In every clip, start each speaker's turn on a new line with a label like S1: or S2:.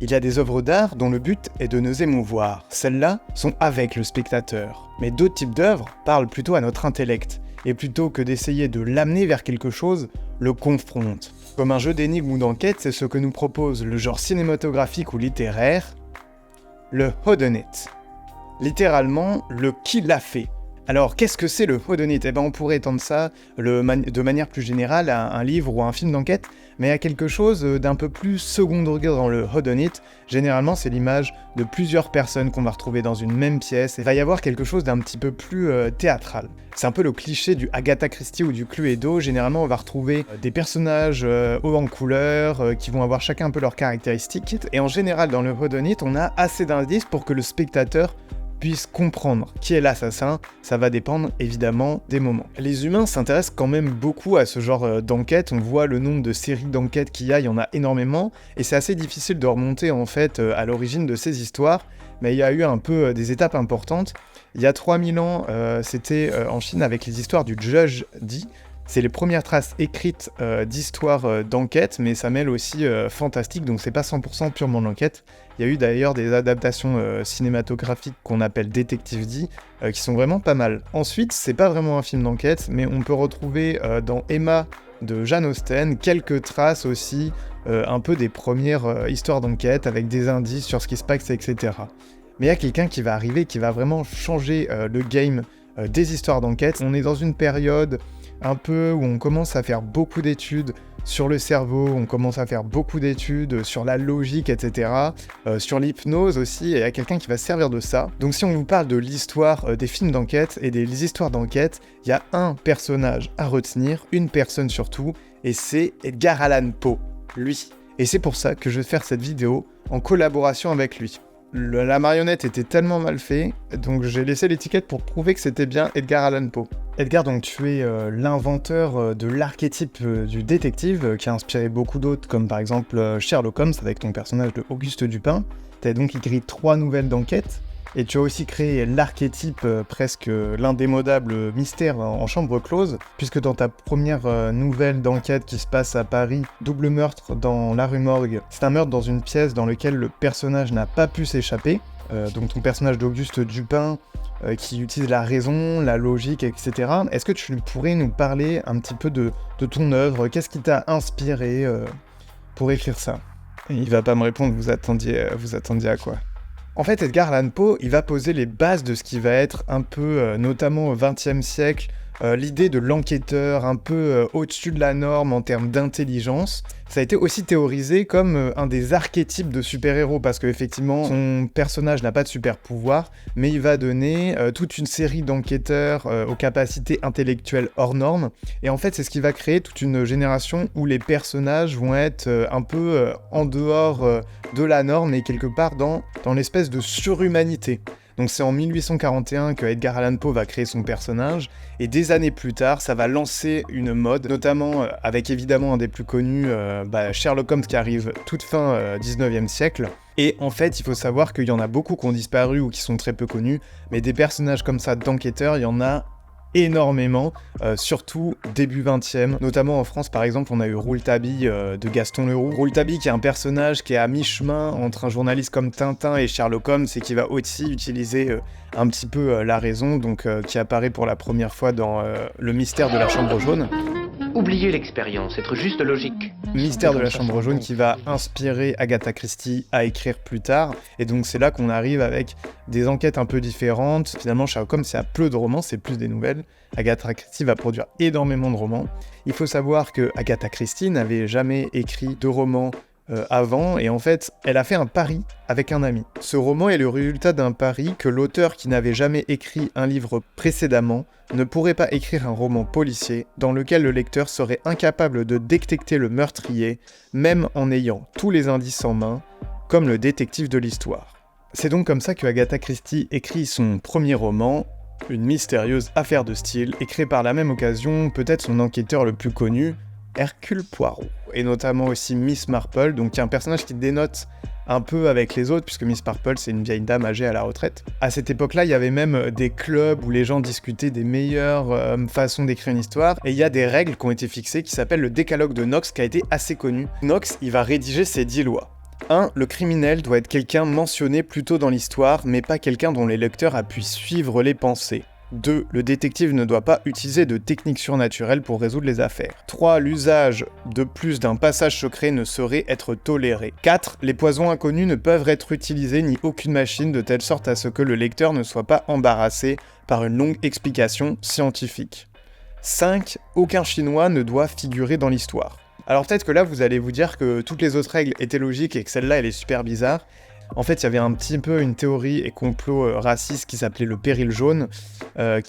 S1: Il y a des œuvres d'art dont le but est de nous émouvoir. Celles-là sont avec le spectateur. Mais d'autres types d'œuvres parlent plutôt à notre intellect, et plutôt que d'essayer de l'amener vers quelque chose, le confrontent. Comme un jeu d'énigmes ou d'enquête, c'est ce que nous propose le genre cinématographique ou littéraire, le whodunit. Littéralement, le qui l'a fait. Alors, qu'est-ce que c'est le whodunit ? Eh ben, on pourrait étendre ça de manière plus générale à un livre ou à un film d'enquête, mais à quelque chose d'un peu plus second degré dans le whodunit. Généralement, c'est l'image de plusieurs personnes qu'on va retrouver dans une même pièce, et il va y avoir quelque chose d'un petit peu plus théâtral. C'est un peu le cliché du Agatha Christie ou du Cluedo. Généralement, on va retrouver des personnages hauts en couleur, qui vont avoir chacun un peu leurs caractéristiques, et en général, dans le whodunit, on a assez d'indices pour que le spectateur puisse comprendre qui est l'assassin. Ça va dépendre évidemment des moments. Les humains s'intéressent quand même beaucoup à ce genre d'enquête. On voit le nombre de séries d'enquêtes qu'il y en a énormément, et c'est assez difficile de remonter en fait à l'origine de ces histoires, mais il y a eu un peu des étapes importantes. Il y a 3000 ans, c'était en Chine avec les histoires du Judge Dee. C'est les premières traces écrites d'histoires d'enquête, mais ça mêle aussi fantastique, donc c'est pas 100% purement de l'enquête. Il y a eu d'ailleurs des adaptations cinématographiques qu'on appelle Détective Dee, qui sont vraiment pas mal. Ensuite, c'est pas vraiment un film d'enquête, mais on peut retrouver dans Emma de Jane Austen quelques traces aussi, un peu des premières histoires d'enquête, avec des indices sur ce qui se passe, etc. Mais il y a quelqu'un qui va arriver, qui va vraiment changer le game des histoires d'enquête. On est dans une période un peu où on commence à faire beaucoup d'études sur le cerveau, on commence à faire beaucoup d'études sur la logique, etc., sur l'hypnose aussi, et il y a quelqu'un qui va se servir de ça. Donc si on vous parle de l'histoire des films d'enquête et des histoires d'enquête, il y a un personnage à retenir, une personne surtout, et c'est Edgar Allan Poe, lui. Et c'est pour ça que je vais faire cette vidéo en collaboration avec lui. La marionnette était tellement mal faite, donc j'ai laissé l'étiquette pour prouver que c'était bien Edgar Allan Poe. Edgar, donc tu es l'inventeur de l'archétype du détective qui a inspiré beaucoup d'autres, comme par exemple Sherlock Holmes avec ton personnage de Auguste Dupin. Tu as donc écrit 3 nouvelles d'enquête, et tu as aussi créé l'archétype presque l'indémodable mystère en chambre close, puisque dans ta première nouvelle d'enquête qui se passe à Paris, Double meurtre dans la rue Morgue, c'est un meurtre dans une pièce dans lequel le personnage n'a pas pu s'échapper. Donc ton personnage d'Auguste Dupin qui utilise la raison, la logique, etc. Est-ce que tu pourrais nous parler un petit peu de ton œuvre ? Qu'est-ce qui t'a inspiré pour écrire ça ? Et il va pas me répondre, vous attendiez à quoi ? En fait, Edgar Allan Poe, il va poser les bases de ce qui va être un peu, notamment au XXe siècle, l'idée de l'enquêteur un peu au-dessus de la norme en termes d'intelligence. Ça a été aussi théorisé comme un des archétypes de super-héros, parce qu'effectivement, son personnage n'a pas de super-pouvoir, mais il va donner toute une série d'enquêteurs aux capacités intellectuelles hors normes. Et en fait, c'est ce qui va créer toute une génération où les personnages vont être un peu en dehors de la norme et quelque part dans l'espèce de surhumanité. Donc c'est en 1841 que Edgar Allan Poe va créer son personnage, et des années plus tard, ça va lancer une mode, notamment avec évidemment un des plus connus, Sherlock Holmes qui arrive toute fin 19e siècle. Et en fait, il faut savoir qu'il y en a beaucoup qui ont disparu ou qui sont très peu connus, mais des personnages comme ça d'enquêteurs, il y en a énormément, surtout début 20e. Notamment en France, par exemple, on a eu Rouletabille de Gaston Leroux. Rouletabille qui est un personnage qui est à mi-chemin entre un journaliste comme Tintin et Sherlock Holmes, et qui va aussi utiliser un petit peu la raison, donc qui apparaît pour la première fois dans Le mystère de la chambre jaune.
S2: Oubliez l'expérience, être juste logique.
S1: Mystère de la chambre jaune qui va inspirer Agatha Christie à écrire plus tard, et donc c'est là qu'on arrive avec des enquêtes un peu différentes. Finalement, Sherlock Holmes, c'est peu de romans, c'est plus des nouvelles. Agatha Christie va produire énormément de romans. Il faut savoir que Agatha Christie n'avait jamais écrit de romans avant, et en fait, elle a fait un pari avec un ami. Ce roman est le résultat d'un pari que l'auteur qui n'avait jamais écrit un livre précédemment ne pourrait pas écrire un roman policier dans lequel le lecteur serait incapable de détecter le meurtrier, même en ayant tous les indices en main, comme le détective de l'histoire. C'est donc comme ça que Agatha Christie écrit son premier roman, une mystérieuse affaire de style, et crée par la même occasion peut-être son enquêteur le plus connu, Hercule Poirot, et notamment aussi Miss Marple, donc qui est un personnage qui dénote un peu avec les autres, puisque Miss Marple, c'est une vieille dame âgée à la retraite. À cette époque-là, il y avait même des clubs où les gens discutaient des meilleures façons d'écrire une histoire, et il y a des règles qui ont été fixées qui s'appellent le décalogue de Knox, qui a été assez connu. Knox, il va rédiger ses 10 lois. 1. Le criminel doit être quelqu'un mentionné plus tôt dans l'histoire, mais pas quelqu'un dont les lecteurs appuient suivre les pensées. 2. Le détective ne doit pas utiliser de techniques surnaturelles pour résoudre les affaires. 3. L'usage de plus d'un passage secret ne saurait être toléré. 4. Les poisons inconnus ne peuvent être utilisés ni aucune machine de telle sorte à ce que le lecteur ne soit pas embarrassé par une longue explication scientifique. 5. Aucun chinois ne doit figurer dans l'histoire. Alors peut-être que là vous allez vous dire que toutes les autres règles étaient logiques et que celle-là elle est super bizarre. En fait, il y avait un petit peu une théorie et complot raciste qui s'appelait le péril jaune.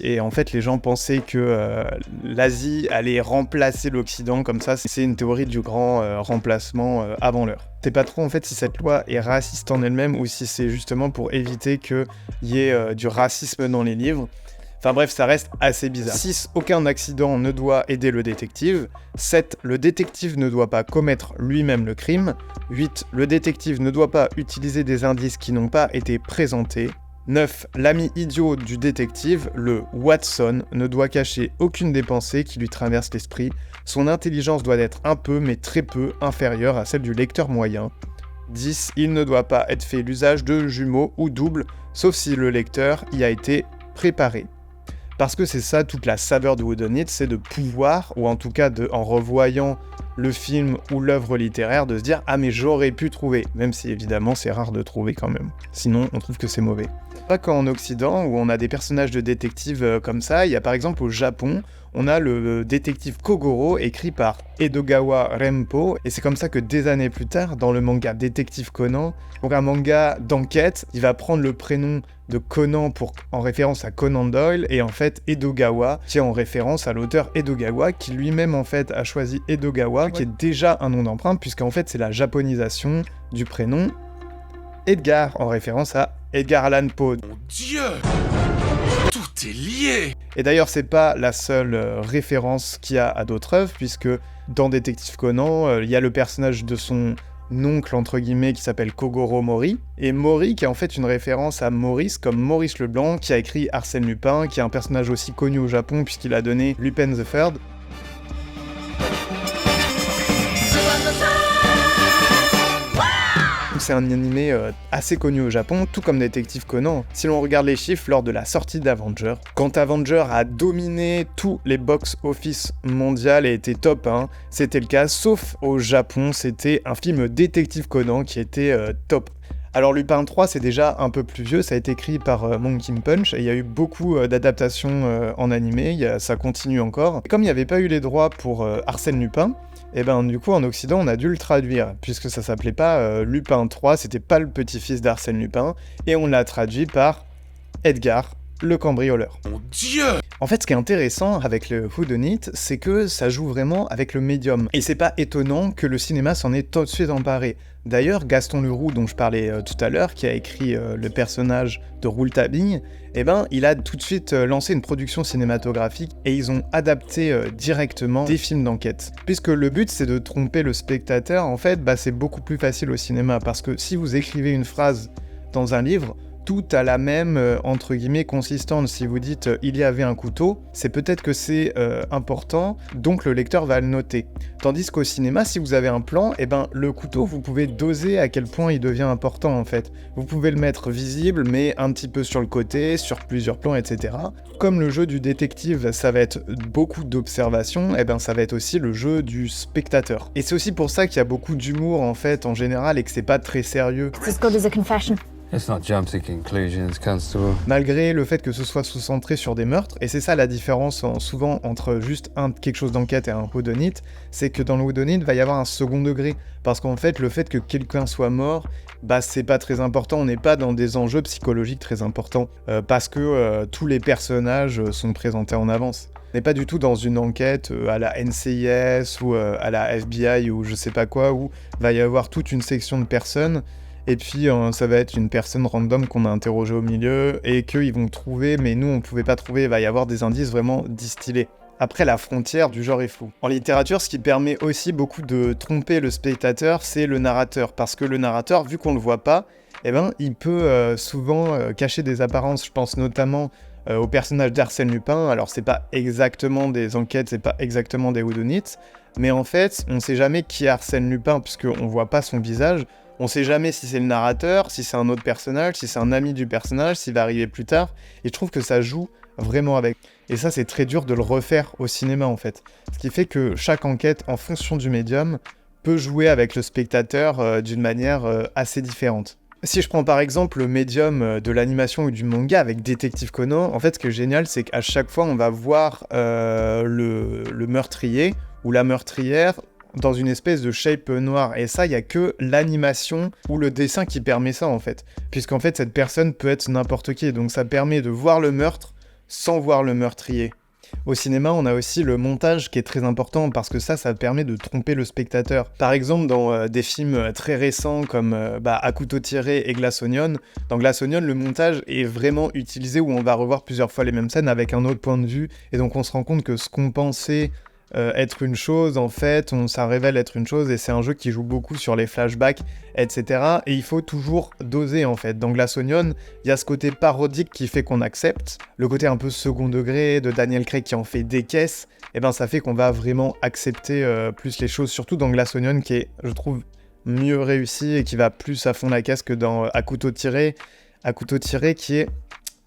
S1: Et en fait, les gens pensaient que l'Asie allait remplacer l'Occident comme ça. C'est une théorie du grand remplacement avant l'heure. Je sais pas trop en fait si cette loi est raciste en elle-même ou si c'est justement pour éviter qu'il y ait du racisme dans les livres. Enfin bref, ça reste assez bizarre. 6. Aucun accident ne doit aider le détective. 7. Le détective ne doit pas commettre lui-même le crime. 8. Le détective ne doit pas utiliser des indices qui n'ont pas été présentés. 9. L'ami idiot du détective, le Watson, ne doit cacher aucune des pensées qui lui traversent l'esprit. Son intelligence doit être un peu, mais très peu, inférieure à celle du lecteur moyen. 10. Il ne doit pas être fait l'usage de jumeaux ou doubles, sauf si le lecteur y a été préparé. Parce que c'est ça toute la saveur de Whodunit, c'est de pouvoir, ou en tout cas en revoyant le film ou l'œuvre littéraire, de se dire « Ah mais j'aurais pu trouver », même si évidemment c'est rare de trouver quand même. Sinon on trouve que c'est mauvais. Pas qu'en Occident, où on a des personnages de détectives comme ça, il y a par exemple au Japon, on a le détective Kogoro, écrit par Edogawa Renpo, et c'est comme ça que des années plus tard, dans le manga Détective Conan, donc un manga d'enquête, il va prendre le prénom de Conan en référence à Conan Doyle, et en fait Edogawa, qui est en référence à l'auteur Edogawa, qui lui-même en fait a choisi Edogawa, qui est déjà un nom d'emprunt, puisqu'en fait c'est la japonisation du prénom Edgar, en référence à Edgar Allan Poe.
S3: Mon Dieu! Tout est lié!
S1: Et d'ailleurs, c'est pas la seule référence qu'il y a à d'autres œuvres, puisque dans Détective Conan, il y a le personnage de son oncle, entre guillemets, qui s'appelle Kogoro Mori, et Mori qui est en fait une référence à Maurice, comme Maurice Leblanc, qui a écrit Arsène Lupin, qui est un personnage aussi connu au Japon, puisqu'il a donné Lupin the Third. C'est un animé assez connu au Japon, tout comme Détective Conan. Si l'on regarde les chiffres lors de la sortie d'Avenger, quand Avenger a dominé tous les box-office mondial et était top 1, c'était le cas, sauf au Japon, c'était un film Détective Conan qui était top. Alors Lupin 3 c'est déjà un peu plus vieux, ça a été écrit par Monkey Punch et il y a eu beaucoup d'adaptations en animé, ça continue encore. Et comme il n'y avait pas eu les droits pour Arsène Lupin, et ben du coup en Occident on a dû le traduire, puisque ça s'appelait pas Lupin 3, c'était pas le petit-fils d'Arsène Lupin, et on l'a traduit par Edgar, le cambrioleur.
S3: Mon Dieu!
S1: En fait, ce qui est intéressant avec le Whodunit, c'est que ça joue vraiment avec le médium. Et c'est pas étonnant que le cinéma s'en ait tout de suite emparé. D'ailleurs, Gaston Leroux, dont je parlais tout à l'heure, qui a écrit le personnage de Rouletabille, eh ben, il a tout de suite lancé une production cinématographique et ils ont adapté directement des films d'enquête. Puisque le but, c'est de tromper le spectateur, en fait, c'est beaucoup plus facile au cinéma. Parce que si vous écrivez une phrase dans un livre, tout a la même, entre guillemets, consistance. Si vous dites « il y avait un couteau », c'est peut-être que c'est important, donc le lecteur va le noter. Tandis qu'au cinéma, si vous avez un plan, eh ben, le couteau, vous pouvez doser à quel point il devient important, en fait. Vous pouvez le mettre visible, mais un petit peu sur le côté, sur plusieurs plans, etc. Comme le jeu du détective, ça va être beaucoup d'observation, eh ben, ça va être aussi le jeu du spectateur. Et c'est aussi pour ça qu'il y a beaucoup d'humour, en fait, en général, et que c'est pas très sérieux.
S4: This good as a confession.
S5: Let's not jump to conclusions, Constable.
S1: Malgré le fait que ce soit sous-centré sur des meurtres, et c'est ça la différence souvent entre juste quelque chose d'enquête et un Whodunit, c'est que dans le Whodunit, il va y avoir un second degré. Parce qu'en fait, le fait que quelqu'un soit mort, c'est pas très important, on n'est pas dans des enjeux psychologiques très importants, parce que tous les personnages sont présentés en avance. On n'est pas du tout dans une enquête à la NCIS ou à la FBI ou je sais pas quoi, où va y avoir toute une section de personnes. Et puis ça va être une personne random qu'on a interrogée au milieu et qu'ils vont trouver, mais nous on pouvait pas trouver, il va y avoir des indices vraiment distillés. Après, la frontière du genre est floue. En littérature, ce qui permet aussi beaucoup de tromper le spectateur, c'est le narrateur. Parce que le narrateur, vu qu'on le voit pas, eh ben, il peut souvent cacher des apparences. Je pense notamment au personnage d'Arsène Lupin. Alors c'est pas exactement des enquêtes, c'est pas exactement des Whodunits, mais en fait, on sait jamais qui est Arsène Lupin, puisqu'on voit pas son visage. On sait jamais si c'est le narrateur, si c'est un autre personnage, si c'est un ami du personnage, s'il va arriver plus tard. Et je trouve que ça joue vraiment avec. Et ça, c'est très dur de le refaire au cinéma, en fait. Ce qui fait que chaque enquête, en fonction du médium, peut jouer avec le spectateur d'une manière assez différente. Si je prends par exemple le médium de l'animation ou du manga avec Détective Conan, en fait, ce qui est génial, c'est qu'à chaque fois, on va voir le meurtrier ou la meurtrière dans une espèce de shape noire. Et ça, il n'y a que l'animation ou le dessin qui permet ça, en fait. Puisqu'en fait, cette personne peut être n'importe qui. Donc ça permet de voir le meurtre sans voir le meurtrier. Au cinéma, on a aussi le montage qui est très important parce que ça permet de tromper le spectateur. Par exemple, dans des films très récents comme À couteau tiré et Glass Onion, dans Glass Onion, le montage est vraiment utilisé où on va revoir plusieurs fois les mêmes scènes avec un autre point de vue et donc on se rend compte que ce qu'on pensait être une chose, en fait, ça révèle être une chose et c'est un jeu qui joue beaucoup sur les flashbacks, etc. Et il faut toujours doser, en fait. Dans Glass Onion, il y a ce côté parodique qui fait qu'on accepte, le côté un peu second degré de Daniel Craig qui en fait des caisses, et ben ça fait qu'on va vraiment accepter plus les choses, surtout dans Glass Onion qui est, je trouve, mieux réussi et qui va plus à fond la caisse que dans À couteau tiré qui est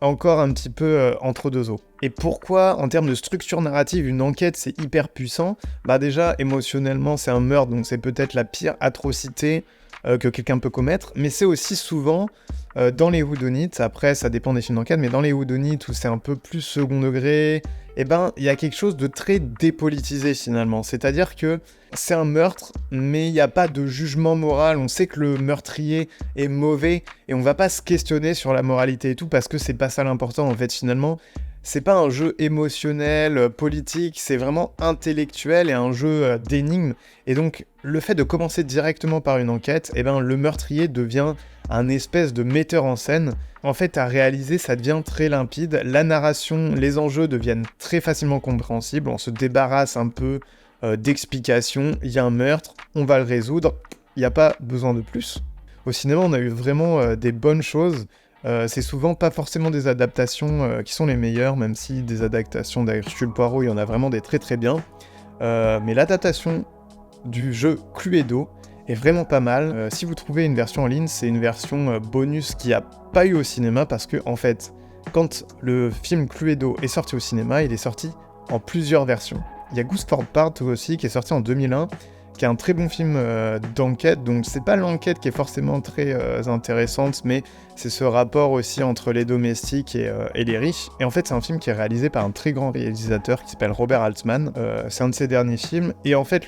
S1: encore un petit peu entre deux eaux. Et pourquoi, en termes de structure narrative, une enquête, c'est hyper puissant ? Bah déjà, émotionnellement, c'est un meurtre, donc c'est peut-être la pire atrocité que quelqu'un peut commettre, mais c'est aussi souvent, dans les whodunites, après ça dépend des films d'enquête, mais dans les whodunites où c'est un peu plus second degré, eh ben, il y a quelque chose de très dépolitisé finalement, c'est-à-dire que c'est un meurtre, mais il n'y a pas de jugement moral, on sait que le meurtrier est mauvais, et on va pas se questionner sur la moralité et tout, parce que c'est pas ça l'important en fait finalement. C'est pas un jeu émotionnel, politique, c'est vraiment intellectuel et un jeu d'énigmes. Et donc, le fait de commencer directement par une enquête, eh ben, le meurtrier devient un espèce de metteur en scène. En fait, à réaliser, ça devient très limpide. La narration, les enjeux deviennent très facilement compréhensibles. On se débarrasse un peu d'explications. Il y a un meurtre, on va le résoudre. Il n'y a pas besoin de plus. Au cinéma, on a eu vraiment des bonnes choses. C'est souvent pas forcément des adaptations qui sont les meilleures, même si des adaptations d'Hercule Poirot, il y en a vraiment des très très bien. Mais l'adaptation du jeu Cluedo est vraiment pas mal. Si vous trouvez une version en ligne, c'est une version bonus qui a pas eu au cinéma, parce que en fait, quand le film Cluedo est sorti au cinéma, il est sorti en plusieurs versions. Il y a Gosford Park aussi, qui est sorti en 2001, qui est un très bon film d'enquête, donc c'est pas l'enquête qui est forcément très intéressante, mais c'est ce rapport aussi entre les domestiques et les riches. Et en fait, c'est un film qui est réalisé par un très grand réalisateur qui s'appelle Robert Altman. C'est un de ses derniers films, et en fait,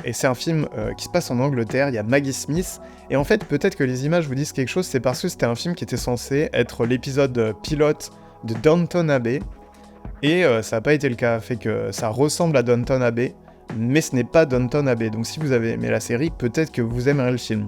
S1: et c'est un film qui se passe en Angleterre. Il y a Maggie Smith, et en fait, peut-être que les images vous disent quelque chose, c'est parce que c'était un film qui était censé être l'épisode pilote de Downton Abbey, et ça n'a pas été le cas, fait que ça ressemble à Downton Abbey, mais ce n'est pas Downton Abbey, donc si vous avez aimé la série, peut-être que vous aimerez le film.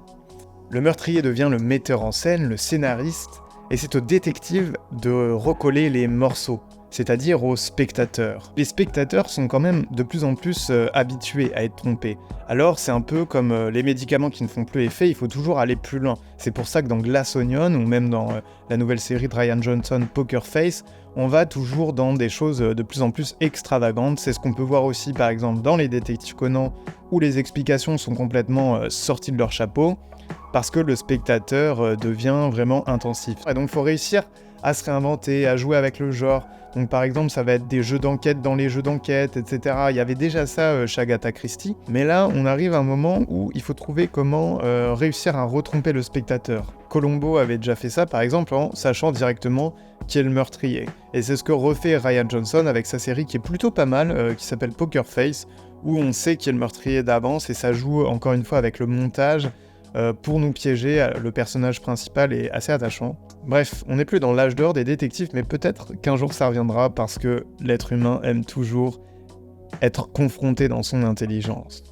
S1: Le meurtrier devient le metteur en scène, le scénariste, et c'est au détective de recoller les morceaux, c'est-à-dire aux spectateurs. Les spectateurs sont quand même de plus en plus habitués à être trompés. Alors c'est un peu comme les médicaments qui ne font plus effet, il faut toujours aller plus loin. C'est pour ça que dans Glass Onion, ou même dans la nouvelle série de Rian Johnson, Poker Face, on va toujours dans des choses de plus en plus extravagantes. C'est ce qu'on peut voir aussi par exemple dans les Détectives Conan, où les explications sont complètement sorties de leur chapeau, parce que le spectateur devient vraiment intensif. Et donc il faut réussir à se réinventer, à jouer avec le genre. Donc par exemple, ça va être des jeux d'enquête dans les jeux d'enquête, etc. Il y avait déjà ça chez Agatha Christie. Mais là, on arrive à un moment où il faut trouver comment réussir à retromper le spectateur. Columbo avait déjà fait ça, par exemple, en sachant directement qui est le meurtrier. Et c'est ce que refait Rian Johnson avec sa série qui est plutôt pas mal, qui s'appelle Poker Face, où on sait qui est le meurtrier d'avance, et ça joue encore une fois avec le montage, pour nous piéger. Le personnage principal est assez attachant. Bref, on n'est plus dans l'âge d'or des détectives, mais peut-être qu'un jour ça reviendra, parce que l'être humain aime toujours être confronté dans son intelligence.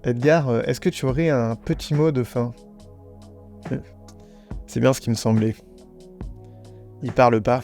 S1: Edgar, est-ce que tu aurais un petit mot de fin ? C'est bien ce qui me semblait. Il parle pas.